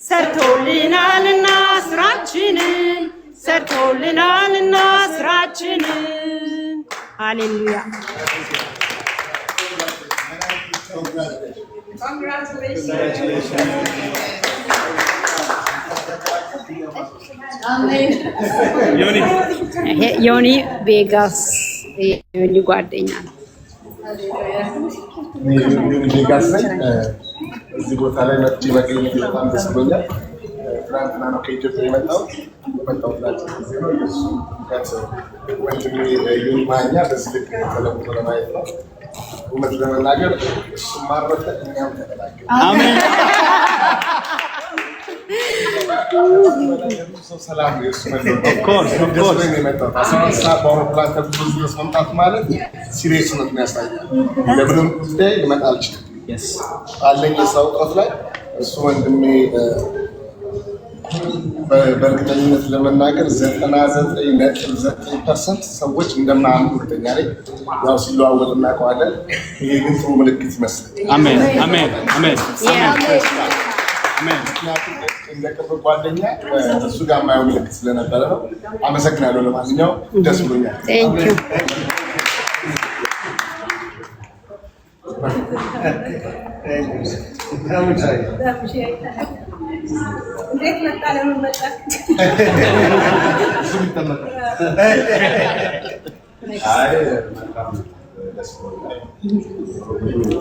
ሰርቶልናልና ስራችንን ሃሌሉያ ዮኒ ቬጋስ ዮኒ ጓደኛ ነው ቬጋስ ላይ እዚህ ቦታ ላይ መጥቼ መገኘት በጣም ደስ ብሎኛል። ትናንትና ነው ከኢትዮጵያ የመጣሁት ጊዜ ነው። የእሱ ወንድሜ ዮኒ ማኛ በዚህ ልክ ተለውጦ ለማየት ነው። እውነት ለመናገር እሱም ማረፈ እኛም ተቀላቀልን። አሜን። ሰላም ነው። እሱ ማለት በአውሮፕላን ተጉዞ መምጣት ማለት ሲሪየስነት የሚያሳያል። ለምንም ጉዳይ ልመጣ አልችልም አለኝ የስራ ውጥረት ላይ እሱ ወንድሜ በእርግጠኝነት ለመናገር 99.9% ሰዎች እንደማያምኑ እርግጠኛ ነኝ። ያው ሲለዋወጥ እናውቀዋለን። ይሄ ግን ጥሩ ምልክት ይመስላል። አሜን አሜን አሜን አሜን። ምክንያቱም እንደ ቅርብ ጓደኛ እሱ ጋር የማየው ምልክት ስለነበረ ነው። አመሰግናለሁ። ለማንኛውም ደስ ብሎኛል።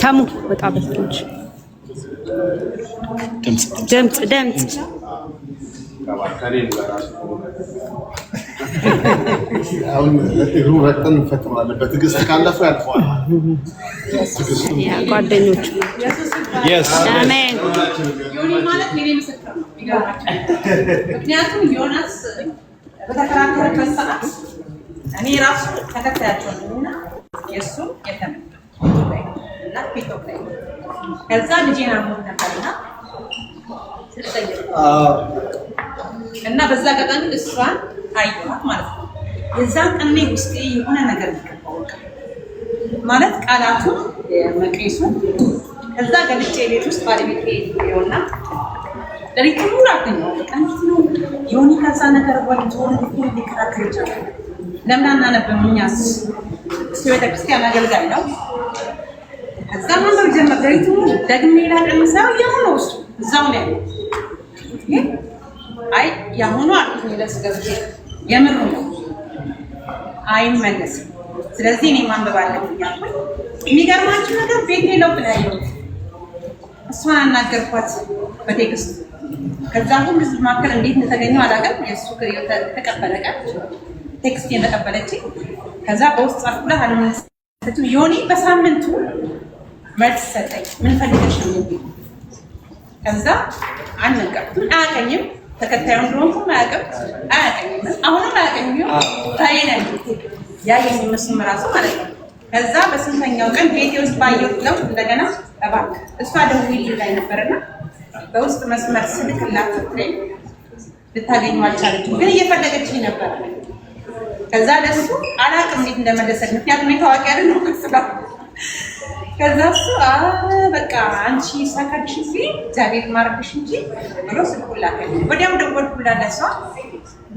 ታሙ በጣም በትንሽ ድምጽ አሁን እግሩ ረጠን እንፈትማለን። በትዕግስት ካለፈው ያልፈዋል። ጓደኞቹ አሜን። ዮኒ ማለት የኔ ምስክር ነው። ምክንያቱም ዮናስ በተከራከረበት ሰዓት እኔ ራሱ ተከታያቸው ነውና የእሱ እና ፒቶክ ላይ ከዛ ልጄን አሞት ነበርና እና በዛ አጋጣሚ እሷን አየኋት ማለት ነው። የዛን ቀን ውስጤ የሆነ ነገር ይገባው ማለት ቃላቱ መቄሱ ከዛ ገልጬ ቤት ውስጥ ባለቤቴ ይሆንና ለሪኩ አጥተኛው ቀንት ነው ዮኒ ከዛ ነገር ወጥቶ ሊከራከር ይችላል። ለምን አናነብምኛስ ቤተ ክርስቲያን አገልጋይ ነው። ከዛ ማንበብ ጀመርኩ። ደግሜ ላቀምሳው ያሁኑ እዛው ላይ አይ ያሁኑ አጥቶ ለስገብቼ የምሩ ነው አይመለስም። ስለዚህ እኔ ማንበብ አለብኝ ያልኩኝ። የሚገርማችሁ ነገር ቤቴ ለውጥ ላይ ያለው እሷን አናገርኳት በቴክስት። ከዛ ሁሉ ህዝብ ማከል እንዴት እንደተገኘው አላውቅም። የእሱ ተቀበለቀች ቴክስት የተቀበለች ከዛ በውስጥ ጻፍኩላ አልመለሰችም። ዮኒ በሳምንቱ መልስ ሰጠኝ። ምን ፈልገሽ ነው የሚል ከዛ አልነገርኩትም። አያውቀኝም ተከታዩን ድሮም አያውቀኝም አሁንም አያውቀኝም። ታይነኝ ያየኝ መስም ራሱ ማለት ነው። ከዛ በስንተኛው ቀን ቤቴ ውስጥ ባየሁት ለውጥ እንደገና እባክህ እሷ ደውዬ ላይ ነበርና በውስጥ መስመር ስልክላት ስትለኝ ልታገኘው አልቻለችም፣ ግን እየፈለገችኝ ነበር። ከዛ ለሱ አላውቅም እንዴት እንደመለሰች፣ ምክንያቱም ታዋቂ አይደል ነው ከስጋ ከዛ እሱ በቃ አንቺ ሳካድሽ እንጂ እግዚአብሔር ማረክሽ እንጂ ብሎ ስልኩላከኝ። ወዲያው ደወልኩላት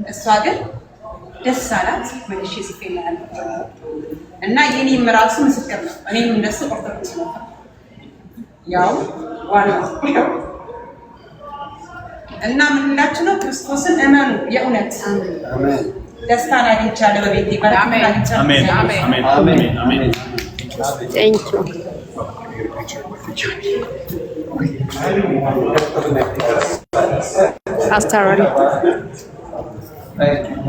እሷ ግን ደስ አላት። መልሼ ጽፌልሃል እና የኔም ራሱ ምስክር ነው። እኔም እንደሱ ኦርቶዶክስ ነው ያው ዋናው እና ምን እንላችሁ ነው? ክርስቶስን እመኑ። የእውነት ደስታን አግኝቻለሁ በቤቴ። አሜን አሜን አሜን አሜን አሜን። ቴንክ ዩ አስተራሪ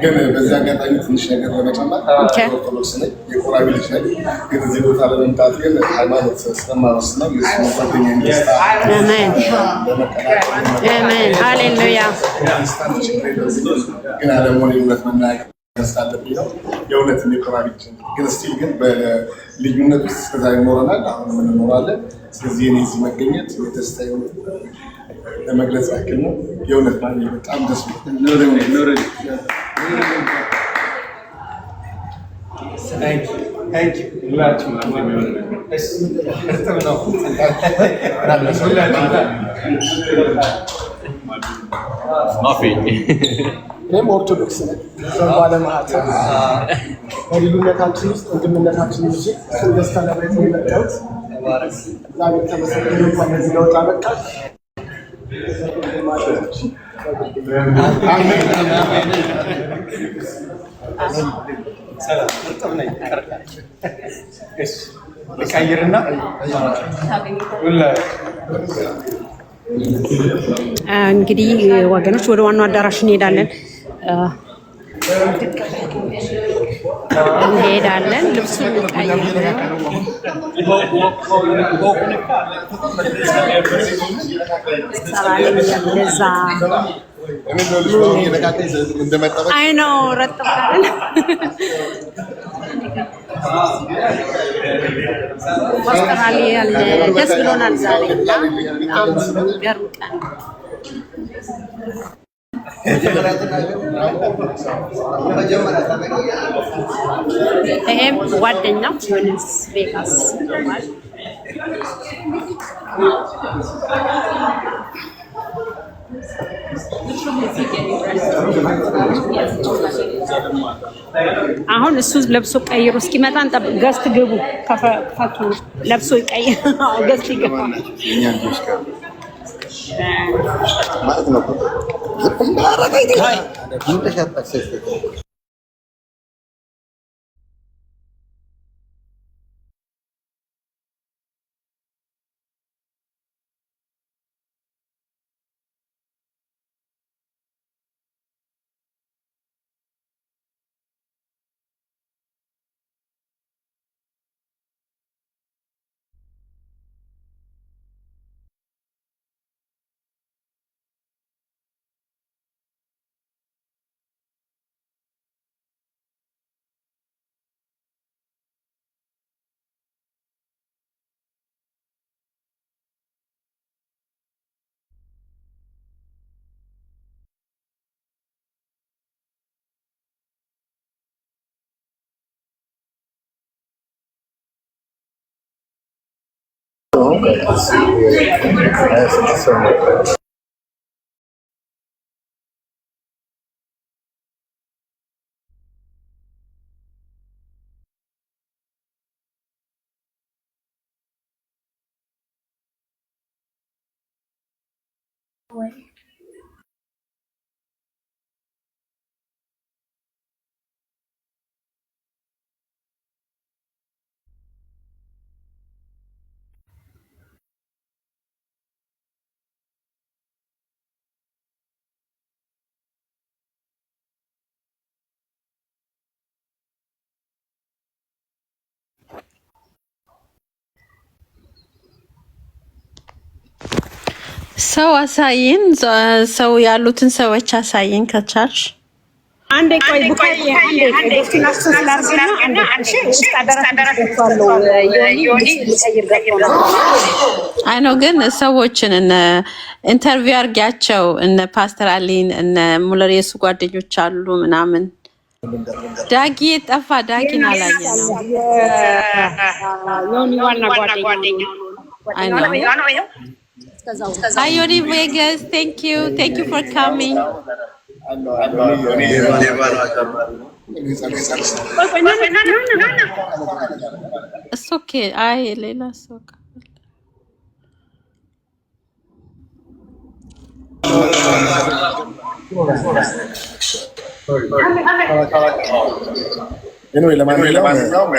ግን በዚህ አጋጣሚ ትንሽ ነገር ለመጨመር ኦርቶዶክስ ነኝ፣ የቆራቢ ልጅ ነኝ። ግን እዚህ ቦታ ለመምጣት ግን ሃይማኖት ስለማወስድ ነው። የእሱ ጓደኛ ደስታ አሜን ሃሌሉያ ግን አለመሆን የእውነት መናገር ደስታ አለብኝ ነው። የእውነት የቆራቢ ልጅ ግን ስቲል ግን በልዩነት ውስጥ እስከዛ ይኖረናል፣ አሁንም እንኖራለን። ስለዚህ እኔ እዚህ መገኘት የደስታ ለመግለጽ ያክል ነው። የእውነት ማለት በጣም ደስ ብሎኛል። Coffee. እኔም ኦርቶዶክስ ነኝ። ባለማህተብ በልዩነታችን ውስጥ ወንድምነታችን እንጂ እሱን ደስታ ለማየት ነው የመጣሁት። እግዚአብሔር ተመሰገነ። እንኳን ለዚህ ለውጥ አበቃን። እንግዲህ ወገኖች ወደ ዋናው አዳራሽ እንሄዳለን። ልብሱን እንቀይራለን። አይ ነው ረጥባለን። አውስትራሊያ ደስ ብሎናል ዛሬ እና በጣም የሚገርም ቀን። ይሄም ጓደኛው ዮኒስ ቬጋስ ይባላል። አሁን እሱ ለብሶ ቀይሮ እስኪመጣ እንጠብቅ። ገስት ግቡ። ከፈቱ ለብሶ ይቀይር። ገስት ይገባ ማለት ነው። ሰው አሳይን። ሰው ያሉትን ሰዎች አሳይን ከቻልሽ። አንዴ ቆይ ቡካዬ፣ አንዴ ዶክተር ስላርግና አንዴ አይ ነው ግን ሰዎችን እነ ኢንተርቪው አርጊያቸው እነ ፓስተር አሊን እነ ሙለር የሱ ጓደኞች አሉ ምናምን። ዳጊ ጠፋ። ዳጊን አላየነው። ዮኒ ዋና ጓደኛው አይ ነው Ayoni Vegas, thank you for coming. It's okay. Ay, Leila, it's okay. Anyway, ለማንኛውም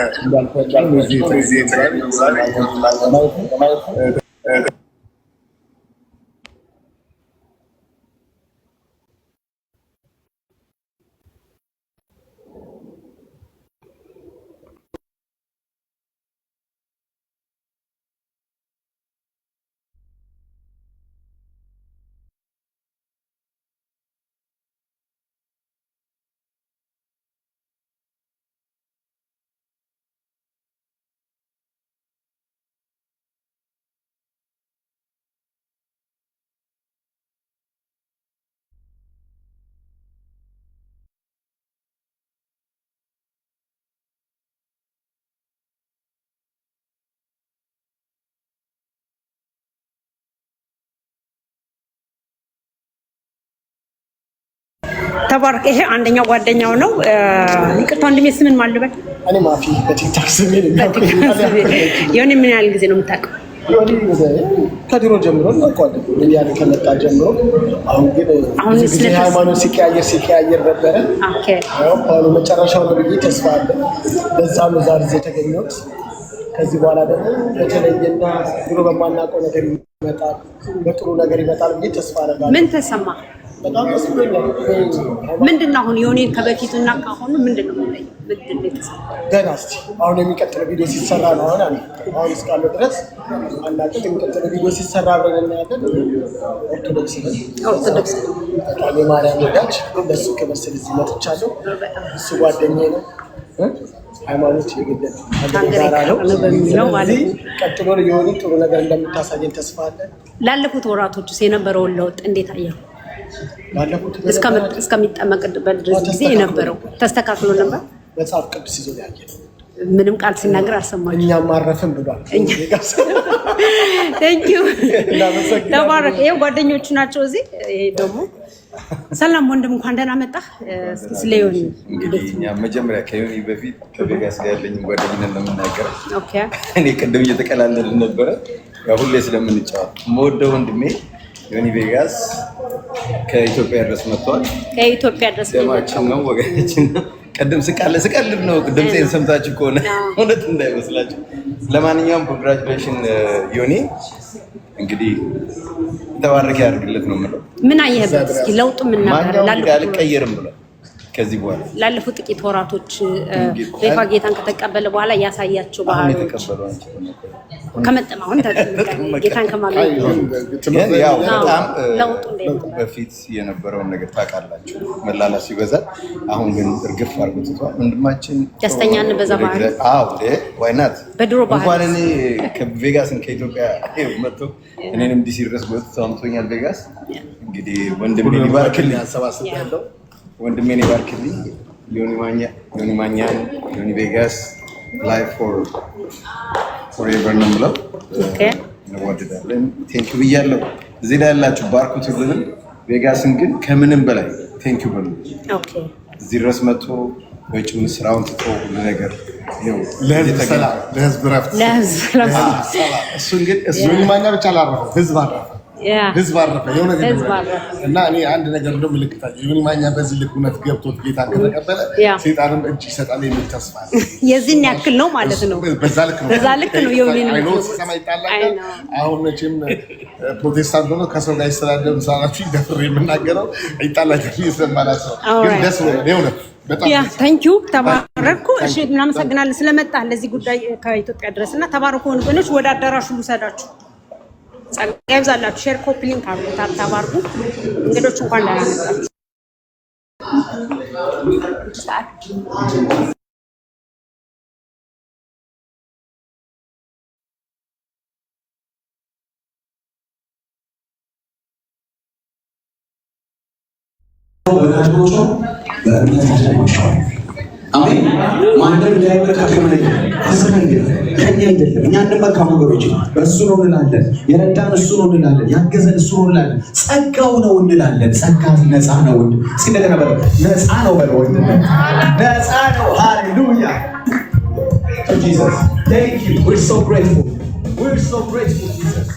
ተባረክ። ይሄ አንደኛው ጓደኛው ነው። ይቅርታ ወንድሜ ስምን ማን ልበል? እኔ ማፊ በቲክታክ ስሜ ነው። የሆነ ምን ያህል ጊዜ ነው የምታውቀው? ከድሮ ጀምሮ እናውቀዋለን። ሚዲያ ላይ ከመጣ ጀምሮ አሁን ግን ጊዜ ሃይማኖት ሲቀያየር ነበረ። አሁን መጨረሻው ነው ብዬ ተስፋ አለ። በዛ ነው ዛሬ የተገኘሁት። ከዚህ በኋላ ደግሞ በተለየና ድሮ በማናውቀው ነገር ይመጣል፣ በጥሩ ነገር ይመጣል ብዬ ተስፋ አደርጋለሁ። ምን ተሰማ? በጣም ደስ ብሎኛል። ምንድን ነው አሁን የሆነ ከበፊቱና ካሁኑ ምንድን ነው የተሰማ? ገና እስኪ አሁን የሚቀጥለው ቪዲዮ ሲሰራ ነው አሁን እስካለው ድረስ አናውቅም። የሚቀጥለው ቪዲዮ ሲሰራ አብረን እናያለን። ኦርቶዶክስ በጣም የማርያም ወዳጅ በሱ ክብር ስል እዚህ መጥቻለሁ። እሱ ጓደኛዬ ነው። ሃይማኖት የግድ ጋራ ነው በሚለው ማለት ነው። ቀጥሎ የሆነ ጥሩ ነገር እንደምታሳየን ተስፋ አለን። ላለፉት ወራቶች የነበረውን ለውጥ እንዴት አየኸው? እስከሚጠመቅበት ድረስ ጊዜ የነበረው ተስተካክሎ ነበር። መጽሐፍ ቅዱስ ይዞ ያየን ምንም ቃል ሲናገር አልሰማችም። እኛም አረፍን ብሏል። ቴንክ ዩ ተባረክ። ይኸው ጓደኞቹ ናቸው እዚህ። ይሄ ደግሞ ሰላም ወንድም እንኳን ደህና መጣህ። እስኪ ስለ ዮኒ እንግዲህ መጀመሪያ ከዮኒ በፊት ከቬጋስ ጋር ያለኝ ጓደኝነት ለምናገር ኦኬ። እኔ ቅድም እየተቀላለልን ነበረ ሁሌ ስለምንጫወት የምወደው ወንድሜ ዮኒ ቬጋስ ከኢትዮጵያ ድረስ መጥቷል። ከኢትዮጵያ ድረስ ደማችን ነው ወገናችን ነው። ቅድም ስቀልድ ነው። ድምፄን ሰምታችሁ ከሆነ እውነት እንዳይመስላችሁ። ለማንኛውም ኮንግራቹሌሽን ዮኒ፣ እንግዲህ ተባረክ ያድርግለት ነው የምለው። ምን አየህበት? እስኪ ለውጡ ምን ነበር? አልቀየርም ብሏል። ከዚህ በኋላ ላለፉት ጥቂት ወራቶች ቬጋ ጌታን ከተቀበለ በኋላ ያሳያቸው ባህሪዎች ከመጠም አሁን ጌታን ከማግኘት ያው በጣም በፊት የነበረውን ነገር ታውቃላችሁ፣ መላላስ ይበዛል። አሁን ግን እርግፍ አድርጎ ትቷል። ወንድማችን ደስተኛን በዛ ባህሪ ዋይናት በድሮ ባህሪ እንኳን እኔ ከቬጋስን ከኢትዮጵያ መጥቶ እኔንም ዲሲ ድረስ ጎትቶ አምጥቶኛል። ቬጋስ እንግዲህ ወንድሜን ይባርክልኝ፣ አሰባስባለሁ። ወንድሜን ይባርክልኝ። ዮኒ ማኛን ዮኒ ቬጋስ ላይፍ ፎሬቨር ነው የምለው። እንወድዳለን። ቴንኪው ብያለሁ። እዚህ ላይ ያላችሁ ባርኩት ሁሉንም። ቬጋስን ግን ከምንም በላይ ቴንኪው በሉ። እዚህ ድረስ መጥቶ ወጪውን ስራውን ትቶ ሁሉ ነገር ለህዝብ ረፍት እሱን ግን ዮኒ ማኛ ብቻ አላረፈም፣ ህዝብ አረፈ። ህዝብ አረፈ የሆነ እና እኔ አንድ ነገር እንደው ምልክታል ዮኒ ማኛ በዚህ ልክ እውነት ገብቶት ጌታን ከተቀበለ ሰይጣንም እጅ ይሰጣል የሚል ተስፋ አለ። የዚህን ያክል ነው ማለት ነው። በዛ ልክ ነው ዮኒን ሰማይ ይጣላል። አሁን መቼም ፕሮቴስታንት ሆኖ ከሰው ጋር ይስተዳደር ሳላችሁ ይደፍር የምናገረው ይጣላል ይሰማናል። ግን ደስ ነው የእውነት በጣም ታንኪዩ ተባረኩ። እሺ እናመሰግናለን ስለመጣህ ለዚህ ጉዳይ ከኢትዮጵያ ድረስ እና ተባረኩ። ወንድሞች ወደ አዳራሹ ልውሰዳችሁ። ጸጋ ይብዛላችሁ። ሼር ኮፒ ሊንክ አድርጉ፣ ታባርኩ። እንግዶች እንኳን ደህና መጣችሁ። አሜን። ማንም ላይመካ ከመለኛ ከኛ አይደለም። እኛ አንመካም ወገኖች፣ በእሱ ነው እንላለን። የረዳን እሱ ነው እንላለን። ያገዘን እሱ ነው እንላለን። ጸጋው ነው እንላለን። ጸጋ ነፃ ነው። እስኪ እንደገና በለው፣ ነፃ ነው በለው። ነፃ ነው። ሃሌሉያ ጂሰስ ቴንክ ዩ ዊር ሶ ግሬትፉል ጂሰስ።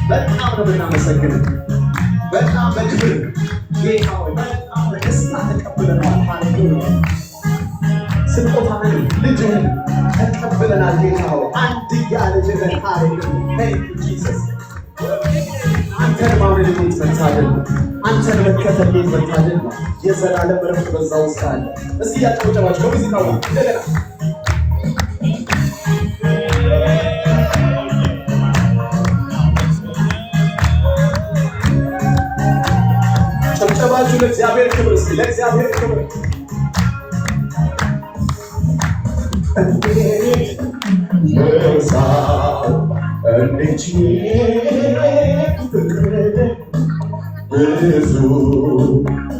በጣም ነው የምናመሰግነው። በጣም በክብር ጌታ ሆይ በጣም በደስታ ተቀብለናል። ሃሌሉያ ስጦታህን ልጅህን ተቀብለናል ጌታ ሆይ፣ አንድያ ልጅህን። ሃሌሉያ ቴንክ ዩ ጂሰስ። አንተን ማመን የሚመታደል ነው። አንተን መከተል የሚመታደል ነው። የዘላለም ረፍት በዛ ውስጥ አለ። እስኪ ያጨብጨባችሁ በሙዚቃው እንደገና ጨብጨባችሁ ለእግዚአብሔር ክብር። እስኪ ለእግዚአብሔር ክብር ብዙ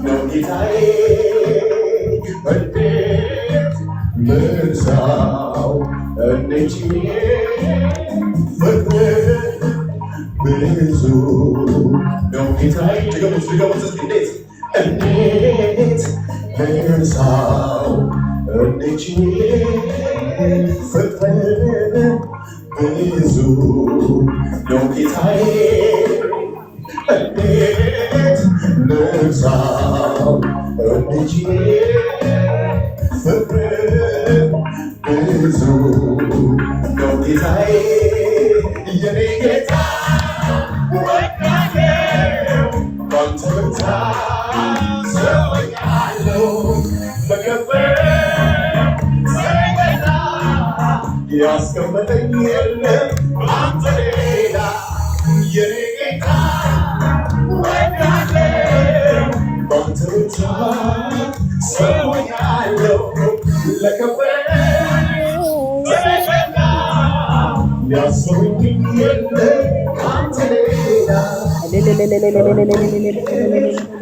ነው ጌታዬ፣ እንዴት ልርሳው? ብዙ ነው ጌታዬ። ድገሙት እንዴት ልርሳው እንችዬ ፍቅር ብዙ ነው ጌታዬ እንዴት ልርሳው እንችዬ ፍቅር ብዙ ነው ጌታዬ የኔ ጌታ ወዳለው ባንተ ብርታት ሰውኛለው በከበረ ሰገዳ ያስቀመጠኝ የለም አንተ ሌላ የኔ ጌታ ወዳለው ባንተ ብርታት ሰውኛለው ለከበረ ሰገዳ ያስቀመጠኝ የለም አንተ ሌላ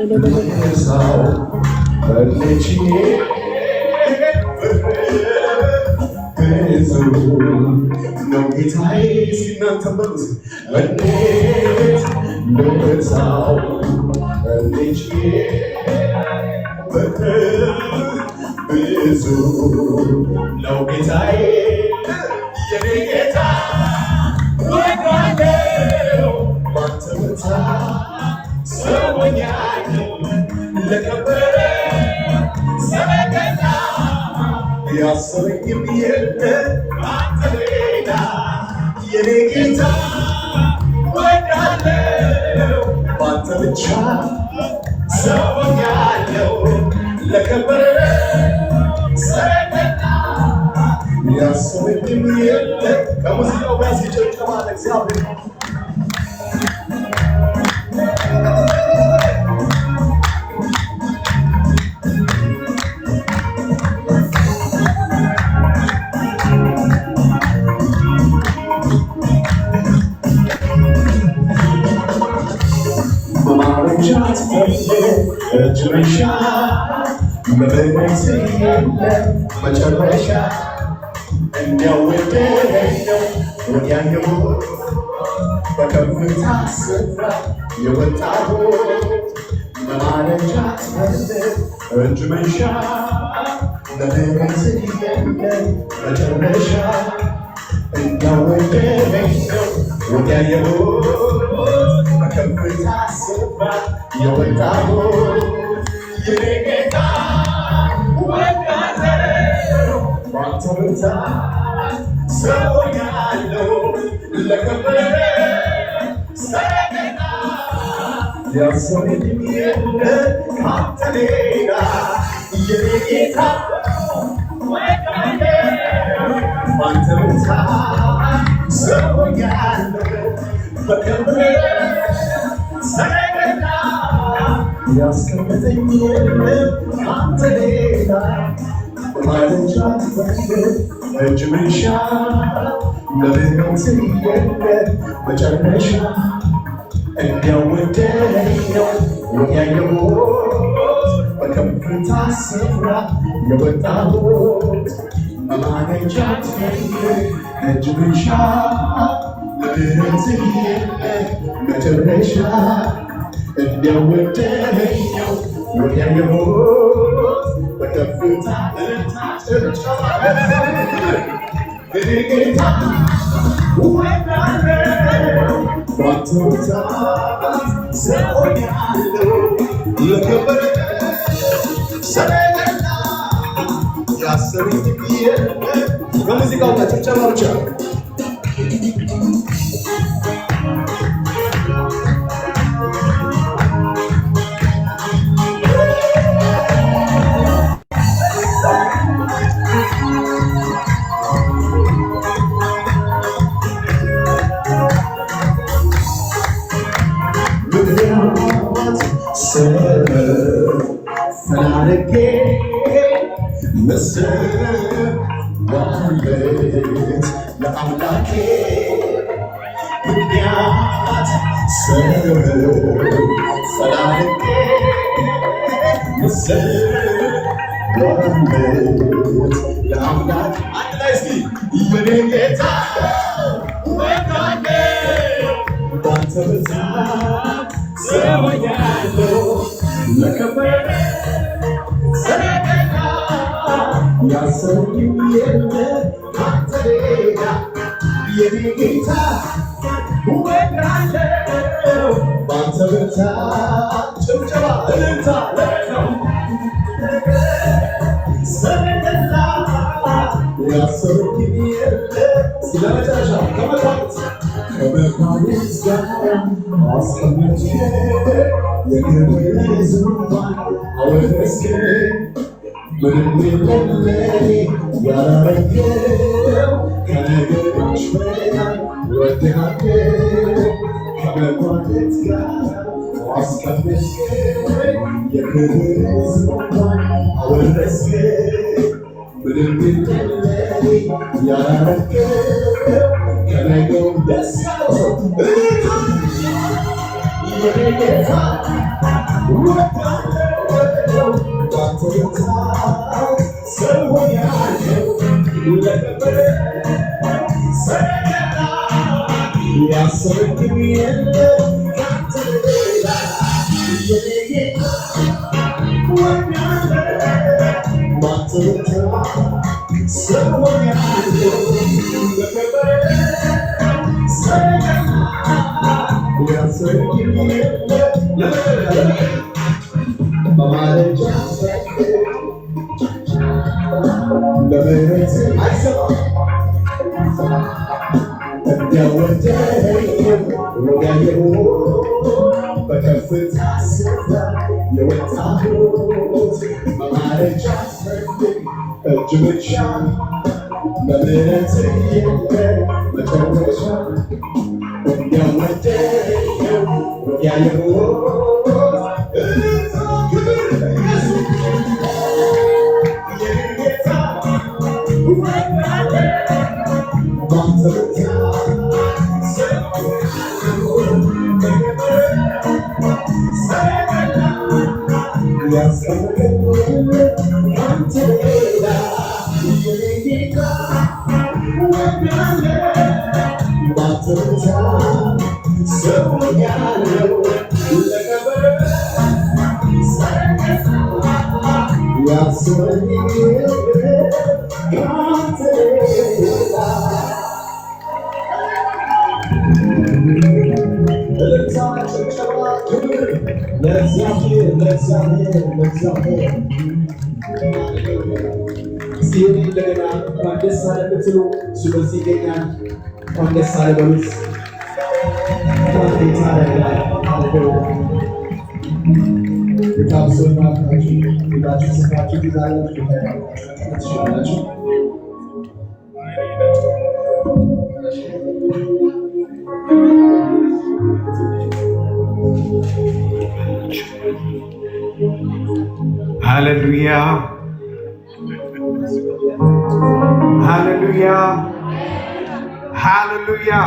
ልርሳው እንችዬ ብዙ ነው ጌታዬ ሲናንተን በሉት እንዴት ልርሳው እንችዬ ብዙ ነው ጌታዬ የኔ ጌታ ወዳለው ባንተ ብርታት ሰውኛለው ለከበረ ሰገዳ ያሰበኝም የለም አንተ ሌላ የኔ ጌታ ወዳለው ባንተ ብቻ ሰውኛለው ለከበረ ሰገዳ ያሰበኝም የለም ከሙዚቃው ጋር ሲጨጨማ ለእግዚአብሔር በማረጃት እጅ መንሻ በበረት የለም መጨረሻ እንዲያወደደኝ ነው ወዲያየው በከፍታ ስፍራ የወጣሁት በማረጃት እጅ መንሻ በበረት የለም መጨረሻ እንዲያወደደኝ ነው ወዲያየው በከፍታ ስፍራ የወጣሁት የኔ ጌታ ወዳለው ባንተ ብርታት ሰውኛለው ለከበረ ሰገዳ ያሰበኝም የለም ካንተ ሌላ የኔ ጌታ ወዳለው ባንተ ብርታት ሰውኛለው ለከበረ ሰገዳ ያስቀመጠኝ የለም አንተ ሌላ በማለጃት እጅ መንሻ በበረት የለም መጨረሻ እንዲያወደደኝ ነው ወዲያየሁት በከፍታ ስፍራ የወጣሁት በማለጃት እጅ መንሻ በበረት የለም መጨረሻ እንዲያወደደኝ ነው ወዲያየሁት በከፍታ ጌታ ወዳለው ባንተ ብርታት ሰውኛለው ለከበረ ሰገዳ ያሰበኝም የለም በሙዚቃው ጋር ጭብጨባ ብቻ ፈላልጌ መስዋዕት ለአምላኬ ምክንያት ፈላልጌ መስዋዕት ለአምላኬ አንድ ላይ እስኪ የኔ ጌታ ወዳለው ባንተ ብርታት ሰውኛለው ለከበረ ያሰብኝ የለ ካንተ ሌላ የኔ ጌታ ወዳለው ባንተ ብርታት ጭብጨባ እልልታ ነው ሰረገላ ያሰብኝ የለ ስለመጨረሻ ከመጣት ከመካኒስ ጋር አስቀምጬ የክብር ዙፋን አወረስክ ምንም የለም ለኔ ያላረገው ከነገሮች በላይ ወድሃለሁ ከመኳንንት ጋር አስቀምጬ የክብር ዙፋን አወረስክ ምንም የለም ለኔ ያላረገው ከነገው ደስ ያለው የኔ ጌታ ወዳለው ባንተ ብርታት ሰው ሆኛለሁ ለከበረ ሰረገላ ያሰብኝ የለም ካንተ ሌላ የኔ ጌታ ወዳለው ባንተ ብርታት ሰው ሆኛለሁ ለከበረ ሰረገላ ያሰብኝ የለም በማለጃ ለምህረት አይሰማም እንደወደደኝ ወዳየሁ በከፍታ ስፍራ የወጣሁት በማለጃ እጅ ብቻ ለምህረት መጨረሻ እንደወደደኝ ወዳየሁ እንደገና እንኳን ደስ አለ ብትሉ እሱ በዚህ ይገኛል። እንኳን ደስ አለ በሉት። Hallelujah. Hallelujah. Hallelujah.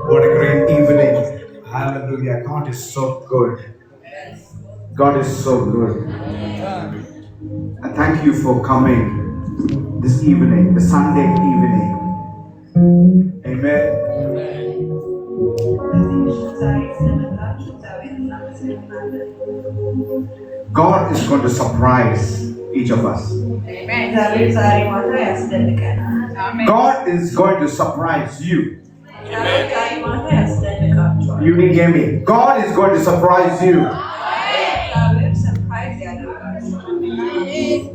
What a great evening. Hallelujah. God is so good. God is so good. And thank you for coming this evening, the Sunday evening. Amen. God is going to surprise each of us. God is going to surprise you. You didn't hear me. God is going to surprise you.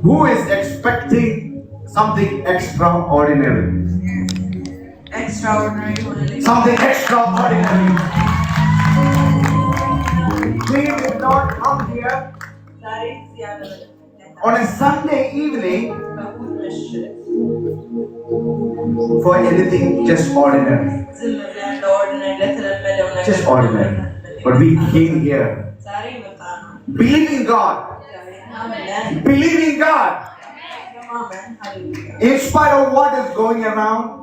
Who is expecting something extraordinary? Something extraordinary. We did not come here on a Sunday evening for anything just ordinary. Just ordinary. But we came here believing God. Believing God. In spite of what is going around,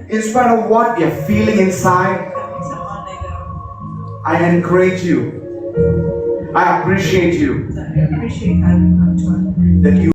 in spite of what you're feeling inside, I encourage you. I appreciate you. That you